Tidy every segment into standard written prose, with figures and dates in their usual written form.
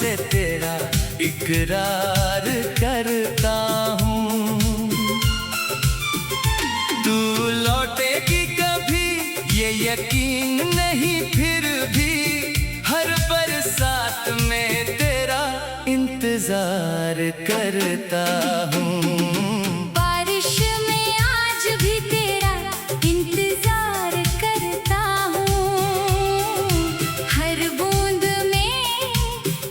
से तेरा इकरार करता हूँ। तू लौटेगी कभी ये यकीन नहीं, फिर भी हर बरसात में तेरा इंतजार करता हूँ। बारिश में आज भी तेरा इंतजार करता हूँ, हर बूंद में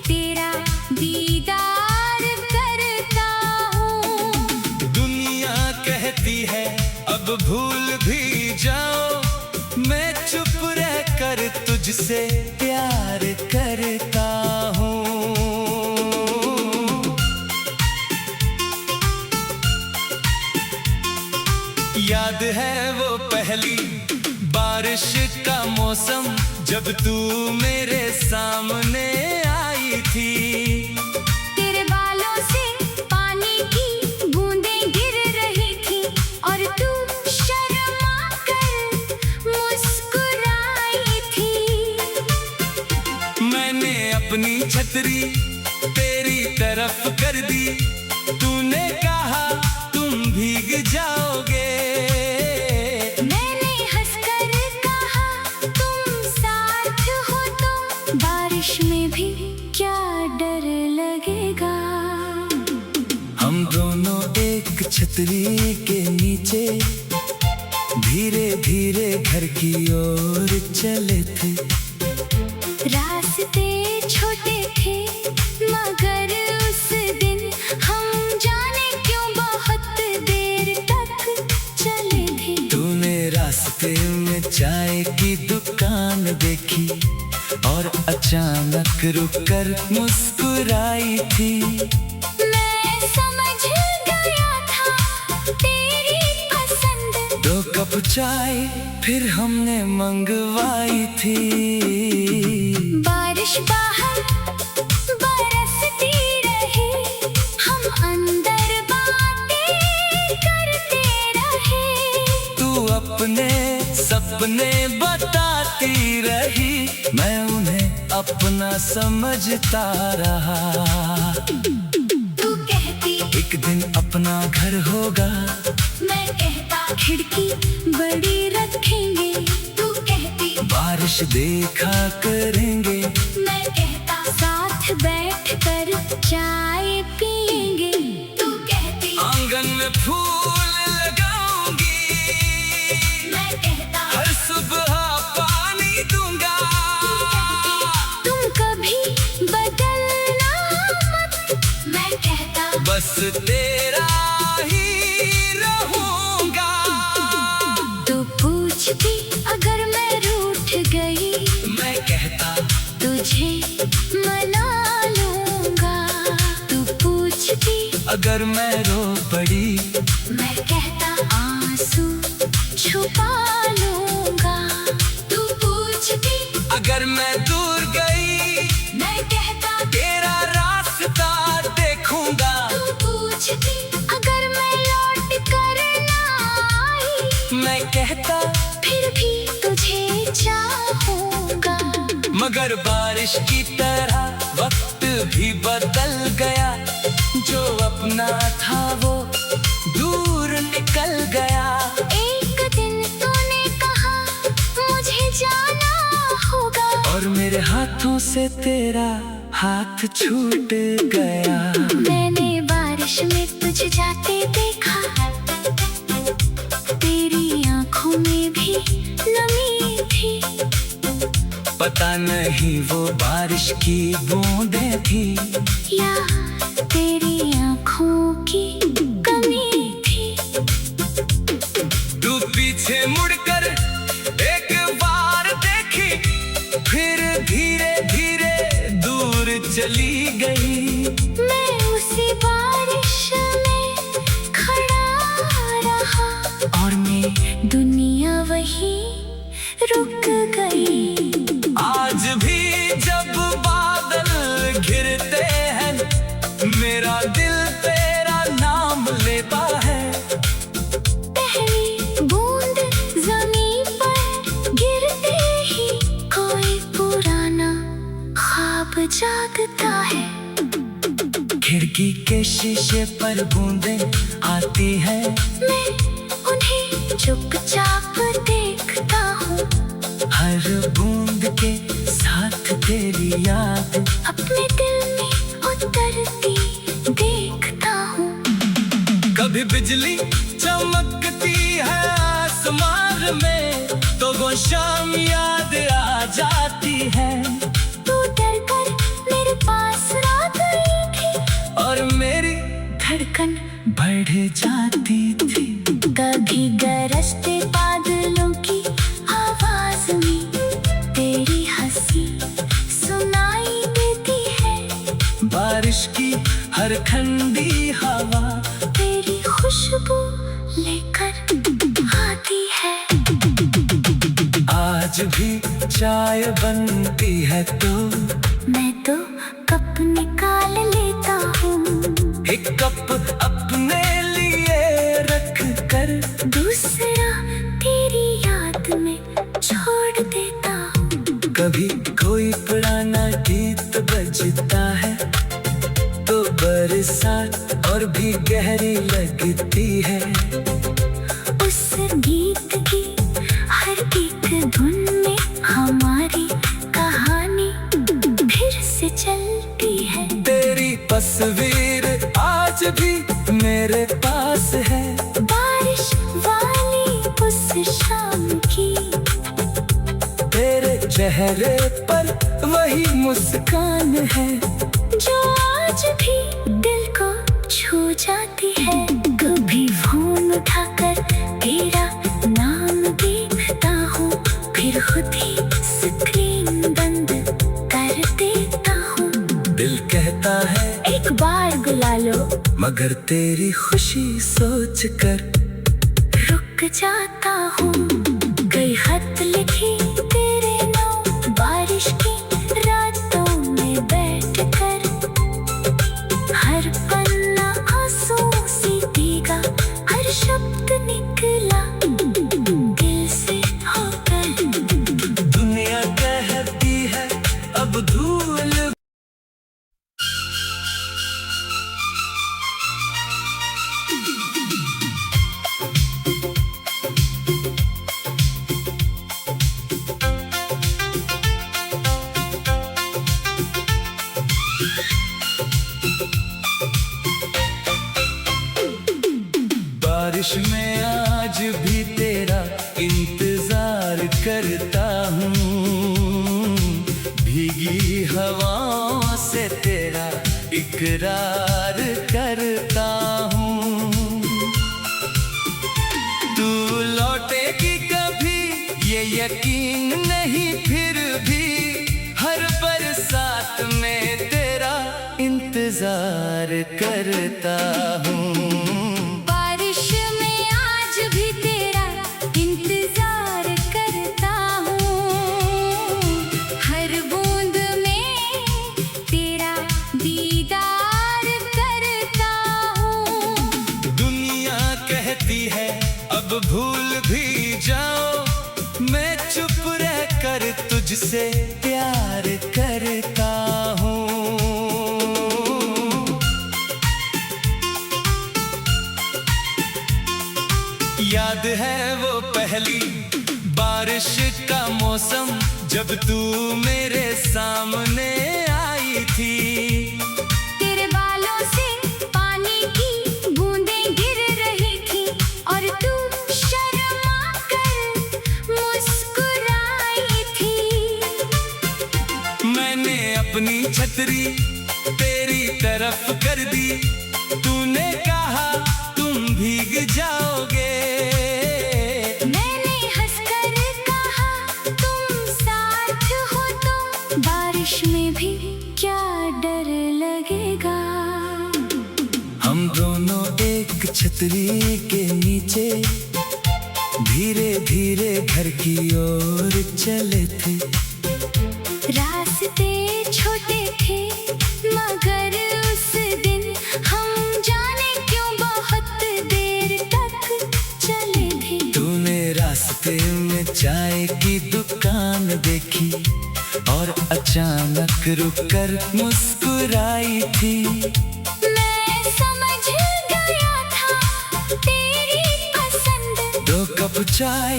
तेरा दीदार करता हूँ। दुनिया कहती है अब भूल भी जाओ, मैं चुप रह कर तुझसे प्यार करता हूँ। याद है वो पहली बारिश का मौसम, जब तू मेरे सामने आई थी। तेरे बालों से पानी की बूंदें गिर रही थी और तू शर्मा कर मुस्कुराई थी। मैंने अपनी छतरी तेरी तरफ कर दी, तूने कहा तुम भीग जाओगे। मैंने हंसकर कहा तुम साथ हो तो बारिश में भी क्या डर लगेगा। हम दोनों एक छतरी के नीचे धीरे धीरे घर की ओर चले थे। रास्ते छोटे थे मगर उस दिन हम जाने क्यों बहुत देर तक चले थे। तूने रास्ते में चाय की दुकान देखी और अचानक रुककर मुस्कुराई थी। मैं समझ गया था तेरी पसंद, 2 कप चाय फिर हमने मंगवाई थी। बारिश बाहर बरसती रही, हम अंदर बातें करते रहे। तू अपने सपने बताती रही, मैं उन्हें अपना समझता रहा। तू कहती एक दिन अपना घर होगा, मैं कहता खिड़की बड़ी रखेंगे। तू कहती बारिश देखा करेंगे, मैं कहता साथ बैठकर चाय पिएंगे। तू कहती आंगन में फूल लगाऊंगी, मैं कहता हर सुबह पानी दूंगा। तुम कभी बदलना मत, मैं कहता बस तेरा ही रहूंगा। तू पूछती अगर मैं रूठ गई, मैं कहता तुझे मना लूंगा। तू पूछती अगर मैं रो पड़ी, मैं कहता आंसू छुपा लूंगा। तू पूछती अगर मैं दूर गई, मैं कहता तेरा रास्ता देखूंगा। तू पूछती अगर मैं लौट कर ना आई, मैं कहता फिर भी तुझे चाहूंगा। मगर बारिश की तरह वक्त भी बदल गया, जो अपना था वो दूर निकल गया। एक दिन तूने कहा मुझे जाना होगा, और मेरे हाथों से तेरा हाथ छूट गया। मैंने बारिश में तुझे जाते देखा, तेरी आंखों में भी नमी थी। पता नहीं वो बारिश की बूंदें थी या तेरी आंखों की कमी थी। तू पीछे मुड़कर एक बार देखी, फिर धीरे धीरे दूर चली गई। मैं उसी बारिश में खड़ा रहा और मैं दुनिया वही रुक गई। आज भी जब बादल घिरते हैं, मेरा दिल तेरा नाम लेता है। पहली बूंद ज़मीन पर गिरते ही कोई पुराना ख्वाब जागता है। खिड़की के शीशे पर बूंदें आती है, मैं उन्हें चुपचाप देखता हूँ। हर बूंद के साथ तेरी याद अपने दिल में उतरती देखता हूँ। कभी बिजली चमकती है आसमान में, तो वो शाम याद आ जाती है। तू डर कर मेरे पास रात आई थी, और मेरी धड़कन बढ़ जाती थी। कभी गरजते बादलों की आवाज में तेरी हंसी सुनाई देती है। बारिश की हर ठंडी हवा तेरी खुशबू लेकर आती है। आज भी चाय बनती है तो मैं तो कप निकाल लेता हूँ। एक कप अपने लिए रख कर दूसरा तेरी याद में छोड़ देता हूँ। कभी कोई पुराना गीत बजता है, तो बरसात और भी गहरी लगती है। उस गीत की हर एक धुन में हमारी कहानी फिर से चलती है। तेरी तस्वीर आज भी मेरे पास है, बारिश वाली उस शाम की। तेरे चेहरे पर वही मुस्कान है, जो आज भी दिल को छू जाती है। कभी फोन उठाकर तेरा नाम देखता हूँ, फिर खुद ही स्क्रीन बंद कर देता हूँ। दिल कहता है एक बार बुला लो, मगर तेरी खुशी सोच कर रुक जाता हूँ। कई खत लिखे तेरे नाम बारिश की रातों में बैठ कर, हर पन्ना आंसू से भीगा, हर शब्द निकला दिल से होकर। दुनिया कहती है अब धूल। बारिश में आज भी तेरा इंतजार करता हूँ, भीगी हवाओं से तेरा इकरार करता हूँ। तू लौटेगी कभी ये यकीन नहीं, फिर भी हर बरसात में तेरा इंतजार करता हूँ। बारिश में आज भी तेरा इंतजार करता हूँ, हर बूंद में तेरा दीदार करता हूँ। दुनिया कहती है अब भूल भी जाओ, मैं चुप रह कर तुझसे प्यार करता हूँ। याद है वो पहली बारिश का मौसम, जब तू मेरे सामने आई थी। तेरे बालों से पानी की बूंदें गिर रही थी, और तू शर्मा कर मुस्कुराई थी। मैंने अपनी छतरी तेरी तरफ कर दी, तूने कहा तुम भीग जाओगे। मैंने हंसकर कहा तुम साथ हो तो बारिश में भी क्या डर लगेगा। हम दोनों एक छतरी के नीचे धीरे धीरे घर की ओर चले थे। रास्ते छोटे थे मगर उस दिन हम जाने क्यों बहुत देर तक चले थे। तूने रास्ते में चाय की दुकान देखी और अचानक रुक कर मुस्कुराई थी। मैं समझ गया था तेरी पसंद। 2 कप चाय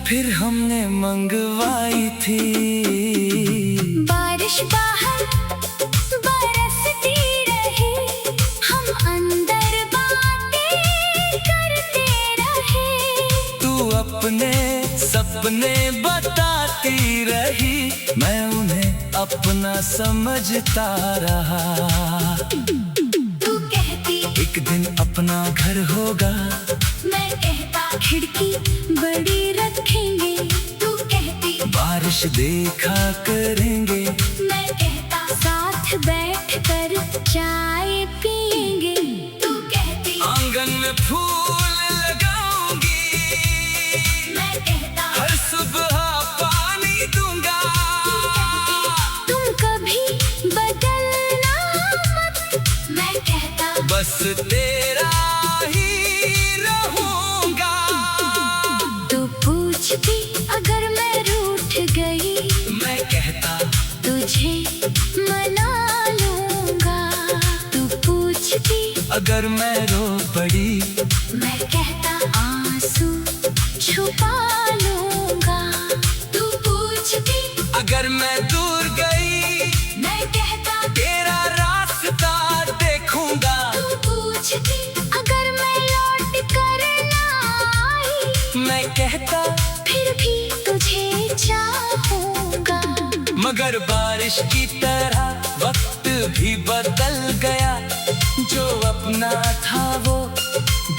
फिर हमने मंगवाई थी। बारिश बाहर बरसती रही, हम अंदर बातें करते रहे। तू अपने सपने बताती रही, मैं उन्हें अपना समझता रहा। तू कहती एक दिन अपना घर होगा, मैं कहता खिड़की बड़ी रखेंगे। तू कहती बारिश देखा करेंगे, मैं कहता साथ बैठ कर चाय पिएंगे। तू कहती आंगन में फूल लगाऊंगी, मैं कहता हर सुबह पानी दूंगा। तुम कभी बदलना मत, मैं कहता बस तेरा ही रहूंगा। तू पूछती अगर मैं रूठ गई, मैं कहता तुझे मना लूंगा। तू पूछती अगर मैं रो पड़ी, मैं कहता आंसू छुपा लूंगा। तू पूछती अगर मैं दूर गई, मैं कहता तेरा रास्ता देखूंगा। तू पूछती अगर मैं लौट कर ना आई, मैं कहता फिर भी तुझे चाहूंगा। मगर बारिश की तरह वक्त भी बदल गया, जो अपना था वो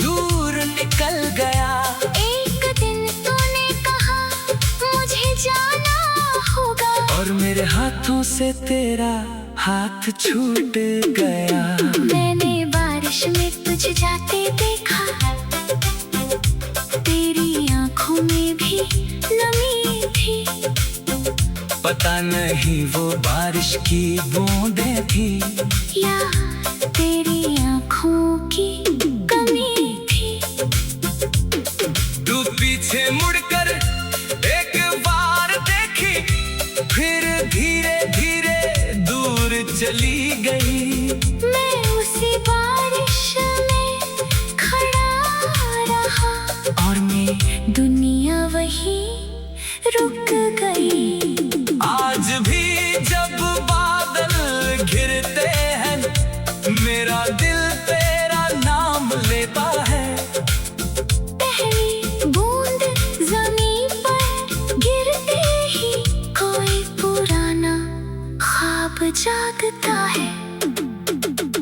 दूर निकल गया। एक दिन तूने कहा मुझे जाना होगा, और मेरे हाथों से तेरा हाथ छूट गया। मैंने बारिश में तुझे जाते देखा, तेरी आंखों में भी नमी थी। पता नहीं वो बारिश की बूंदें थी, या तेरी आंखों की कमी थी। तू पीछे मुड़कर एक बार देखी, फिर धीरे धीरे दूर चली गई। मैं उसी बारिश में खड़ा रहा, और मैं दुनिया वही रुक गई। आज भी जब बादल घिरते हैं, मेरा दिल तेरा नाम लेता है। पहली बूंद ज़मीन पर गिरते ही कोई पुराना ख्वाब जागता है।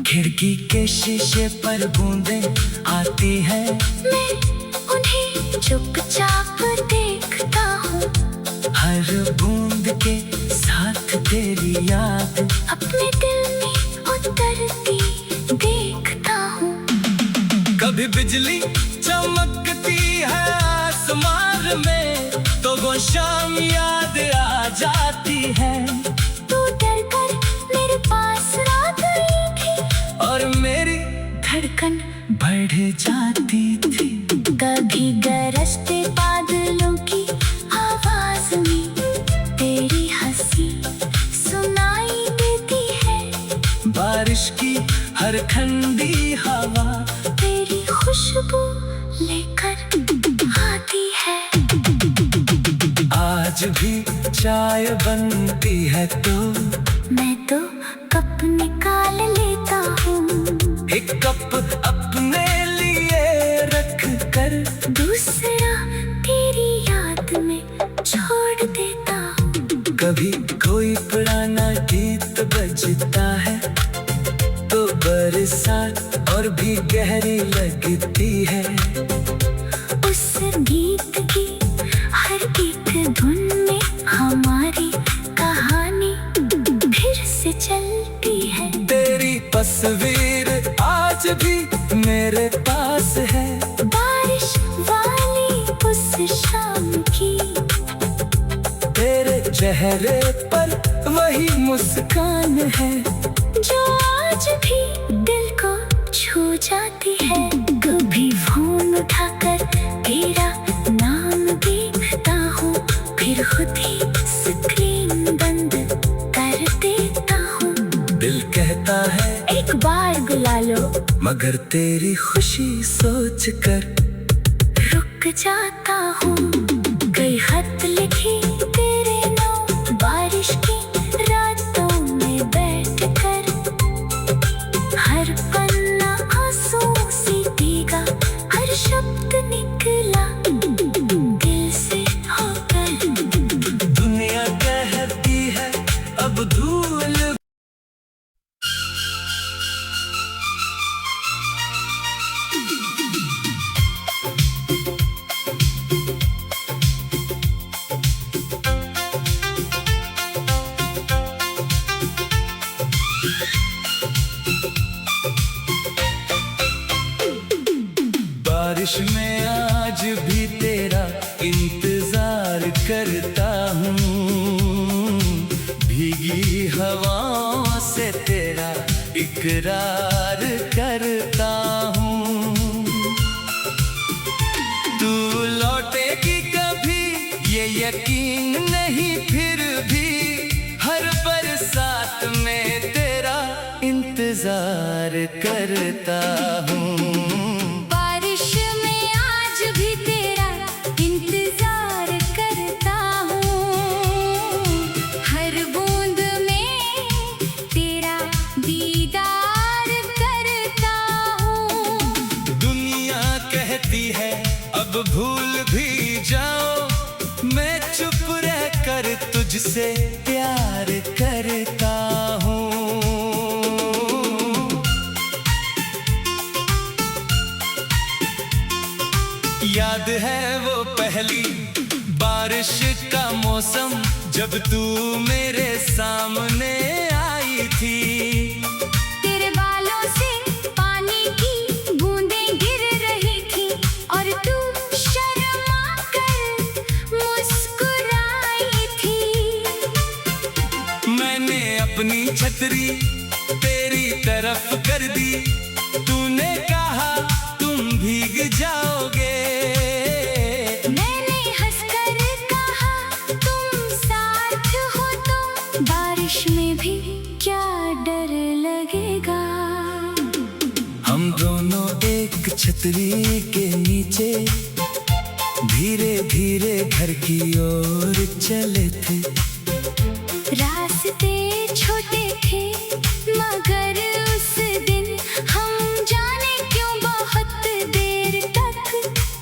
खिड़की के शीशे पर बूंदें आती है, मैं उन्हें चुपचाप देखता हूँ। हर बूंद के साथ तेरी याद अपने दिल में उतरती देखता हूँ। कभी बिजली चमकती है आसमान में, तो वो शाम याद आ जाती है। तू डर कर मेरे पास आ गई थी, और मेरी धड़कन बढ़ जाती थी। कभी गरजते बादलों की आवाज में तेरी हंसी सुनाई देती है। बारिश की हर ठंडी हवा तेरी खुशबू लेकर आती है। आज भी चाय बनती है तो मैं तो कप निकाल लेता हूँ, एक कप अपने लिए रख कर, दूसरा तेरी याद में छोड़ देता हूँ। कभी कोई पुराना गीत बजता है, तो बरसात और भी गहरी लगती है। उस गीत की हर एक धुन में हमारी कहानी फिर से चलती है। तेरी तस्वीर आज भी मेरे पास है, बारिश वाली उस शाम की। तेरे चेहरे पर वही मुस्कान है, जो आज भी दिल को छू जाती है। कभी फोन उठाकर तेरा नाम देखता हूँ, फिर खुद ही स्क्रीन बंद कर देता कहता है एक बार बुला लो, मगर तेरी खुशी सोच कर रुक जाता हूँ। कई खत लिखी तेरे नाम बारिश की रातों में बैठ कर, हर पन्ना आंसू सी भीगा, हर शब्द निकला दिल से होकर। दुनिया कहती है अब धूल बारिश में आज भी तेरा इंतजार करता हूँ, भीगी हवाओं से तेरा इकरार करता हूँ। तू लौटेगी कभी ये यकीन नहीं, फिर भी हर बरसात में तेरा इंतजार करता हूँ। अब भूल भी जाओ, मैं चुप रह कर तुझसे प्यार करता हूँ। याद है वो पहली बारिश का मौसम, जब तू मेरे सामने आई थी। अपनी छतरी तेरी तरफ कर दी, तूने कहा तुम भीग जाओगे। मैंने हंसकर कहा तुम साथ हो तो बारिश में भी क्या डर लगेगा। हम दोनों एक छतरी के नीचे धीरे धीरे घर की ओर चले थे। रास्ते छोटे थे मगर उस दिन हम जाने क्यों बहुत देर तक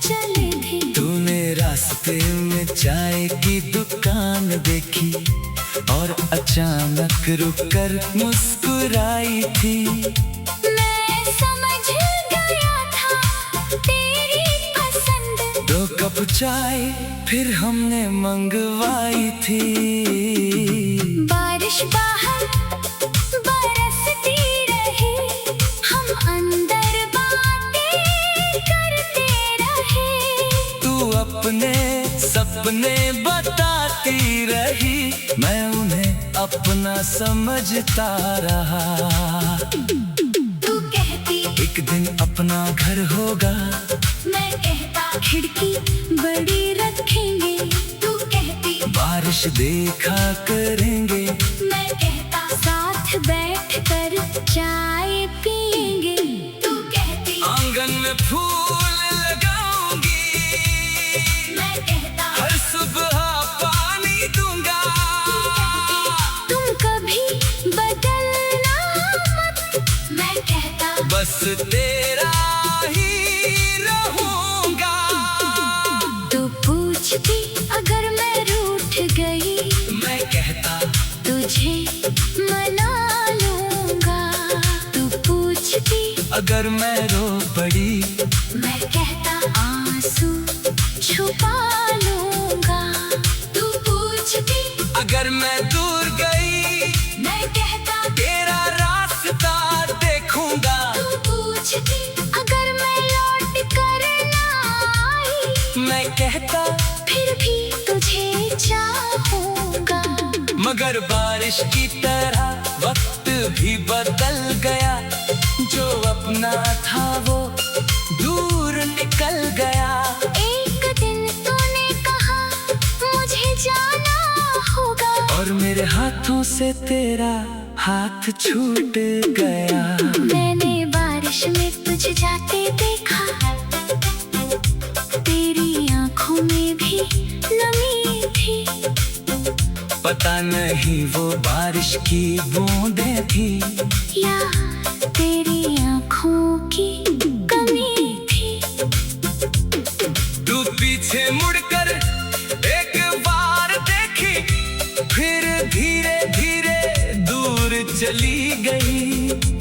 चले थे। तूने रास्ते में चाय की दुकान देखी और अचानक रुककर मुस्कुराई थी। मैं समझ गया था तेरी पसंद। 2 कप चाय फिर हमने मंगवाई थी। बारिश बाहर बरसती रही, हम अंदर बातें करते रहे। तू अपने सपने बताती रही, मैं उन्हें अपना समझता रहा। तू कहती एक दिन अपना घर होगा, मैं कहता खिड़की बड़ी रखेंगे। तू कहती बारिश देखा करेंगे, मैं कहता साथ बैठ कर चाय पिएंगे। तू कहती आंगन में फूल लगाऊंगी, मैं कहता हर सुबह पानी दूंगा। तुम कभी बदलना मत, मैं कहता बस तेरा ही रहूंगा। तू पूछती अगर मैं रूठ गई, मैं कहता तुझे मना लूंगा। तू पूछती अगर मैं रो पड़ी, मैं कहता आंसू छुपा लूंगा। तू पूछती अगर मैं दूर गई, मैं कहता तेरा रास्ता देखूंगा। तू पूछती अगर मैं लौट कर ना आई, मैं कहता फिर भी तुझे चाहूंगा। मगर बारिश की तरह वक्त भी बदल गया, जो अपना था वो दूर निकल गया। एक दिन तूने कहा मुझे जाना होगा, और मेरे हाथों से तेरा हाथ छूट गया। मैंने बारिश में तुझे जाते देखा, तेरी आंखों में भी नमी थी। पता नहीं वो बारिश की बूंदें थी या तेरी आंखों की कमी थी। तू पीछे मुड़कर एक बार देखी, फिर धीरे धीरे दूर चली गई।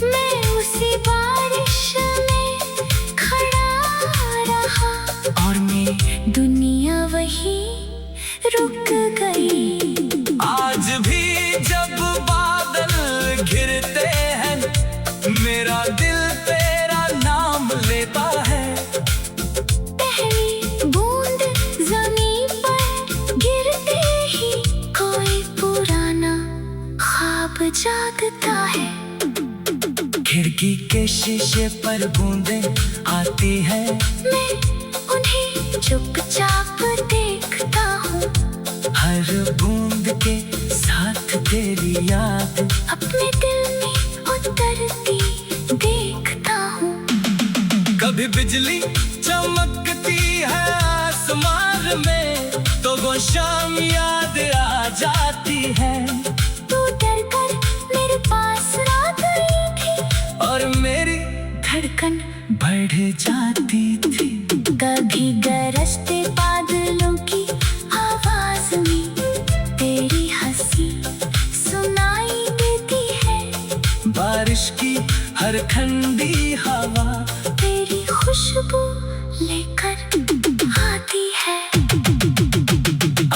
मैं उसी बारिश में खड़ा रहा और मैं दुनिया वही रुक गई। आज भी जब बादल घिरते हैं, मेरा दिल तेरा नाम लेता है। पहली बूंद ज़मीन पर गिरते ही कोई पुराना ख्वाब जागता है। खिड़की के शीशे पर बूंदें आती है, मैं उन्हें चुपचाप देखता हूँ। हर बूंद के साथ तेरी याद अपने दिल में उतरती देखता हूँ। कभी बिजली चमकती है आसमान में, तो वो शाम याद आ जाती है। तू डर कर मेरे पास आ गई थी और मेरी धड़कन बढ़ जाती थी। कभी गरजते बादलों की आवाज में तेरी हंसी सुनाई देती है। बारिश की हर ठंडी हवा तेरी खुशबू लेकर आती है।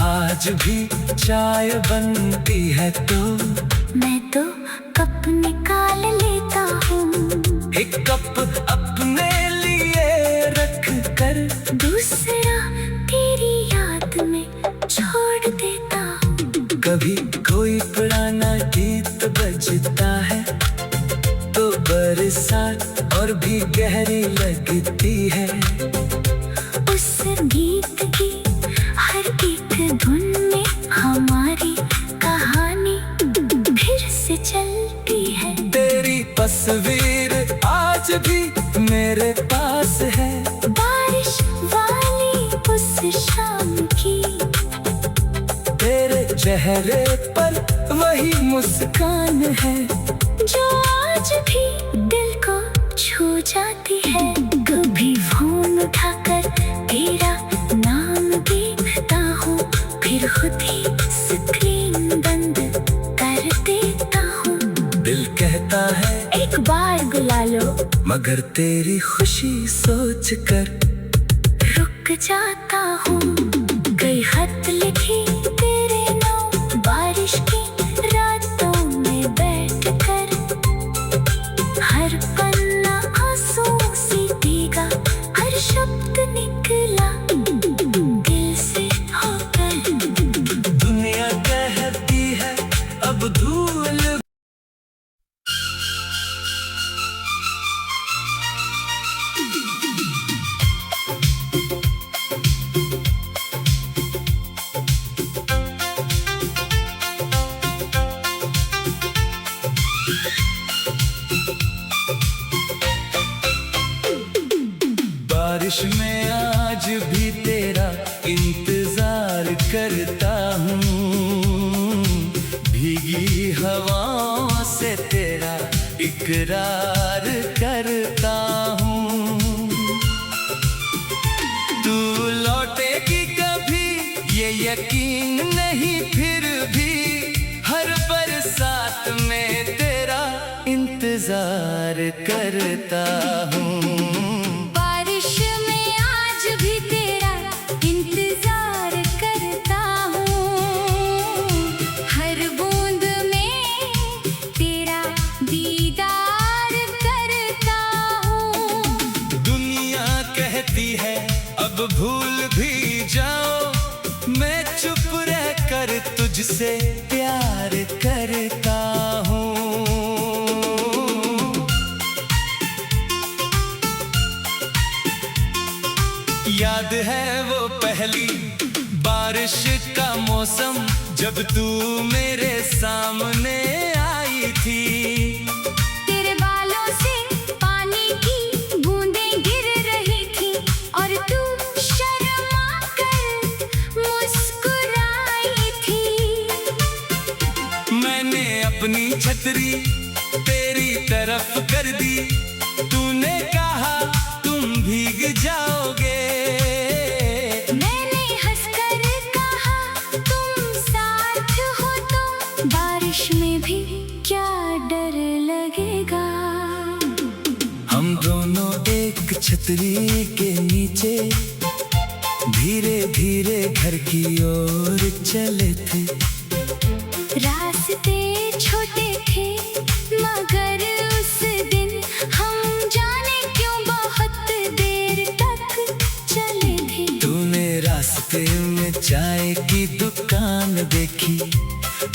आज भी चाय बनती है तो मैं तो कप निकाल लेता हूँ, एक कप अपने लिए रख कर दूसरा तेरी याद में छोड़ देता हूँ। कभी कोई पुराना गीत बजता है, तो बरसात और भी गहरी लगती है। उस गीत की हर एक धुन में हमारी कहानी फिर से चलती है। तेरी तस्वीर आज भी मेरे पास है, बारिश वाली उस शाम की। तेरे चेहरे पर वही मुस्कान है, जो आज भी दिल को छू जाती है। कभी फोन उठाकर तेरा नाम देखता हूँ, फिर खुद ही स्क्रीन बंद कर देता हूँ। दिल कहता है एक बार बुला लो, मगर तेरी खुशी सोच कर रुक जाता हूँ। कई खत लिखी तेरे नाम बारिश की रातों में बैठ कर, हर पन्ना आंसू से भीगा, हर शब्द निकला दिल से होकर। दुनिया कहती है अब धूल। बारिश में आज भी तेरा इंतजार करता हूँ, भीगी हवाओं से तेरा इकरार करता हूँ। तू लौटेगी कभी ये यकीन नहीं, फिर भी हर बरसात में तेरा इंतजार करता हूँ। बारिश में आज भी तेरा इंतजार करता हूँ, हर बूंद में तेरा दीदार करता हूँ। दुनिया कहती है अब भूल भी जाओ, मैं चुप रह कर तुझसे प्यार करता हूँ। याद है वो पहली बारिश का मौसम जब तू मेरे सामने आई थी। तेरे बालों से पानी की बूंदें गिर रही थी और तू शर्मा कर मुस्कुराई थी। मैंने अपनी छतरी तेरी तरफ कर दी, तूने कहा तुम भीग जाओगे। मैंने हंसकर कहा तुम साथ हो तो बारिश में भी क्या डर लगेगा। हम दोनों एक छतरी के नीचे धीरे धीरे घर की ओर चले थे। रास्ते छोटे थे मगर उस दिन हम जाने क्यों बहुत देर तक चले थे। तूने रास्ते में चाय की दुकान देखी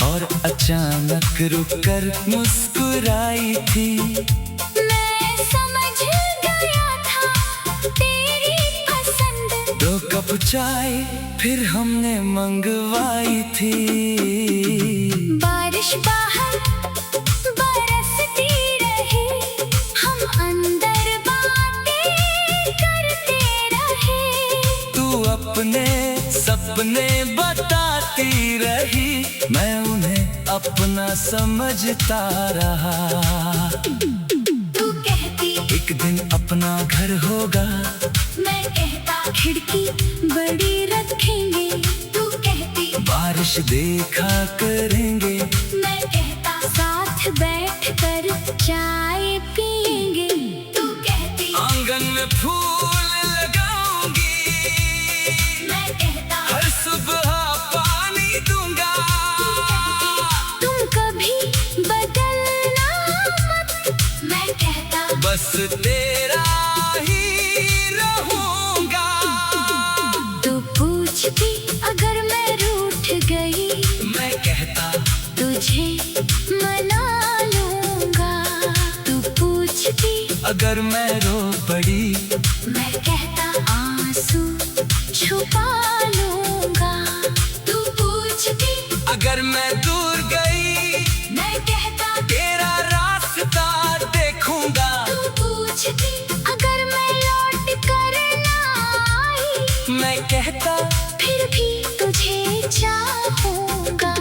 और अचानक रुककर मुस्कुराई थी। मैं समझ गया था तेरी पसंद। 2 कप चाय फिर हमने मंगवाई थी। बारिश बाहर बरसती रही, हम अंदर बातें करते रहे। तू अपने सपने बताती रही, मैं उन्हें अपना समझता रहा। तू कहती एक दिन अपना घर होगा, मैं कहता खिड़की बड़ी रखेंगे। तू कहती बारिश देखा करेंगे, मैं कहता साथ बैठकर चाय पिएंगे। तू कहती आंगन में फूल लगाऊंगी, मैं कहता हर सुबह पानी दूंगा। तुम कभी बदलना मत, मैं कहता बस तेरा ही रहूंगा। तू पूछती अगर मैं रूठ गई, मैं कहता तुझे मना लूंगा। तू पूछती अगर मैं रो पड़ी, मैं कहता आंसू छुपा लूंगा। तू पूछती अगर मैं दूर गई, मैं कहता तेरा रास्ता देखूंगा। तू पूछती अगर मैं लौट कर ना आई, मैं कहता फिर भी तुझे चाहूंगा।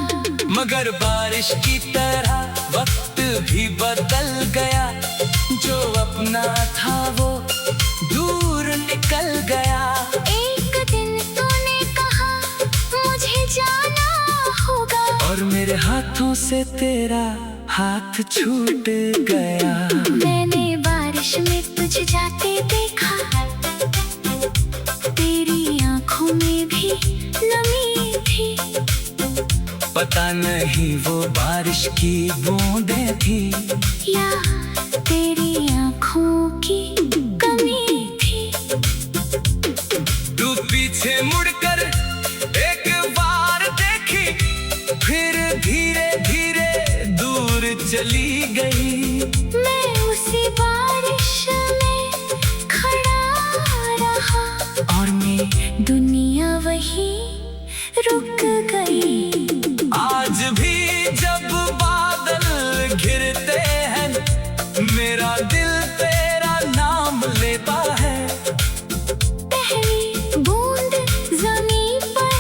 मगर बारिश की तरह वक्त भी बदल गया, जो अपना था वो दूर निकल गया। एक दिन तूने कहा मुझे जाना होगा, और मेरे हाथों से तेरा हाथ छूट गया। मैंने बारिश में तुझे जाते देखा, तेरी आंखों में भी नमी थी। पता नहीं वो बारिश की बूंदें थी या तेरी आंखों की कमी थी। तू पीछे मुड़कर एक बार देखी, फिर धीरे धीरे दूर चली गई। मैं उसी बारिश में खड़ा रहा और मैं दुनिया वही रुक गई। आज भी जब बादल घिरते हैं, मेरा दिल तेरा नाम लेता है। पहली बूंद ज़मीन पर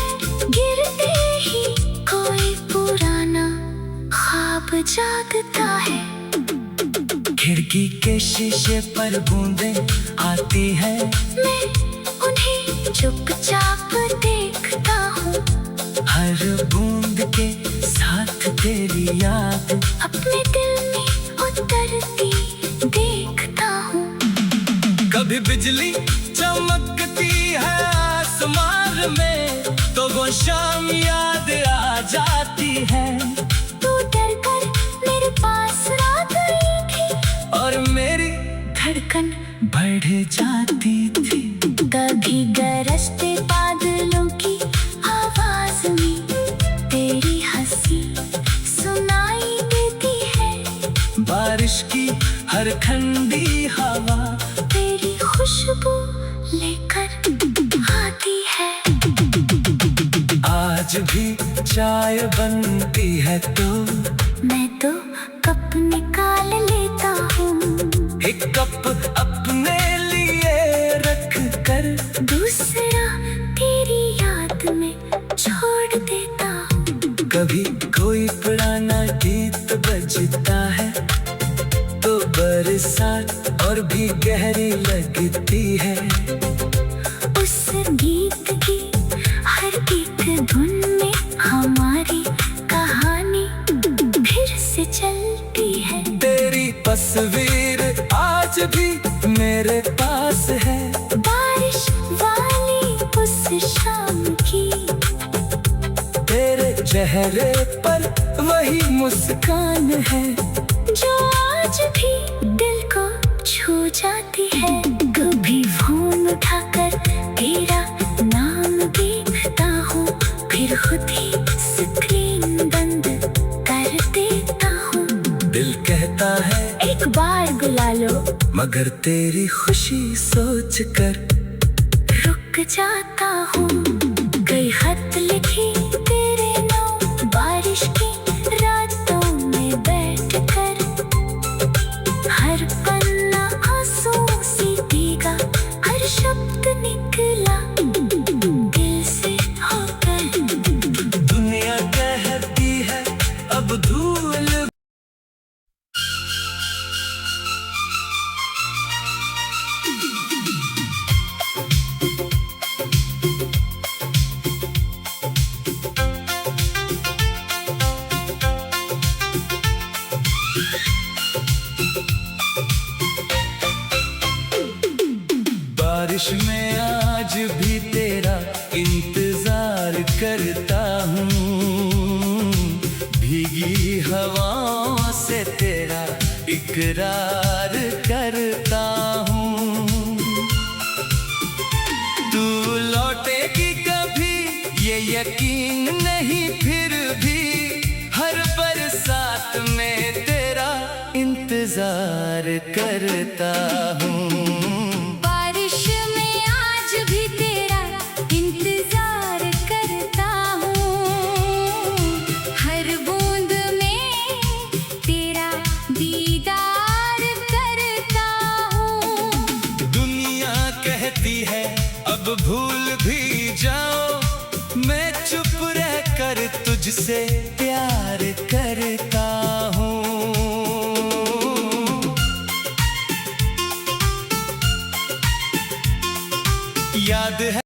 गिरते ही कोई पुराना ख्वाब जागता है। खिड़की के शीशे पर बूंदें आती है, मैं उन्हें चुपचाप देखता हूँ। हर बूंद के साथ तेरी याद अपने दिल में उतरती देखता हूँ। कभी बिजली चमकती है आसमान में, तो वो शाम याद आ जाती है। तू डर कर मेरे पास आ गई थी और मेरी धड़कन बढ़ जाती थी। कभी गरजते बादलों की आवाज में तेरी हंसी सुनाई देती है। बारिश की हर ठंडी हवा तेरी खुशबू लेकर आती है। आज आज भी चाय बनती है तो मैं तो कप निकाल लेता हूँ, एक कप अपने लिए रख कर दूसरा तेरी याद में छोड़ देता हूँ। कभी कोई पुराना गीत बजता है तो बरसात और भी गहरी लगती है। उस गीत की हर एक धुन में हमारी कहानी फिर से चलती है। तेरी तस्वीर आज भी मेरे पास है, बारिश वाली उस शाम की, तेरे चेहरे पर वही मुस्कान है जो आज भी दिल को छू जाती है। कभी फोन उठाकर तेरा नाम देखता हूँ, फिर खुद ही स्क्रीन बंद कर देता हूँ। दिल कहता है एक बार बुला लो, मगर तेरी खुशी सोच कर रुक जाता हूँ। कई खत लिखी तेरे नाम बारिश की रातों में बैठ कर, हर पन्ना आंसू से भीगा, हर शब्द निकला दिल से होकर। दुनिया कहती है अब धूल बारिश में आज भी तेरा इंतजार करता हूँ, भीगी हवाओं से तेरा इकरार करता हूँ। तू लौटेगी कभी ये यकीन नहीं, फिर भी हर बरसात में तेरा इंतजार करता हूँ। बारिश में आज भी तेरा इंतजार करता हूँ, हर बूंद में तेरा दीदार करता हूँ। दुनिया कहती है अब भूल भी जाओ, मैं चुप रह कर तुझसे प्यार करता हूँ। याद है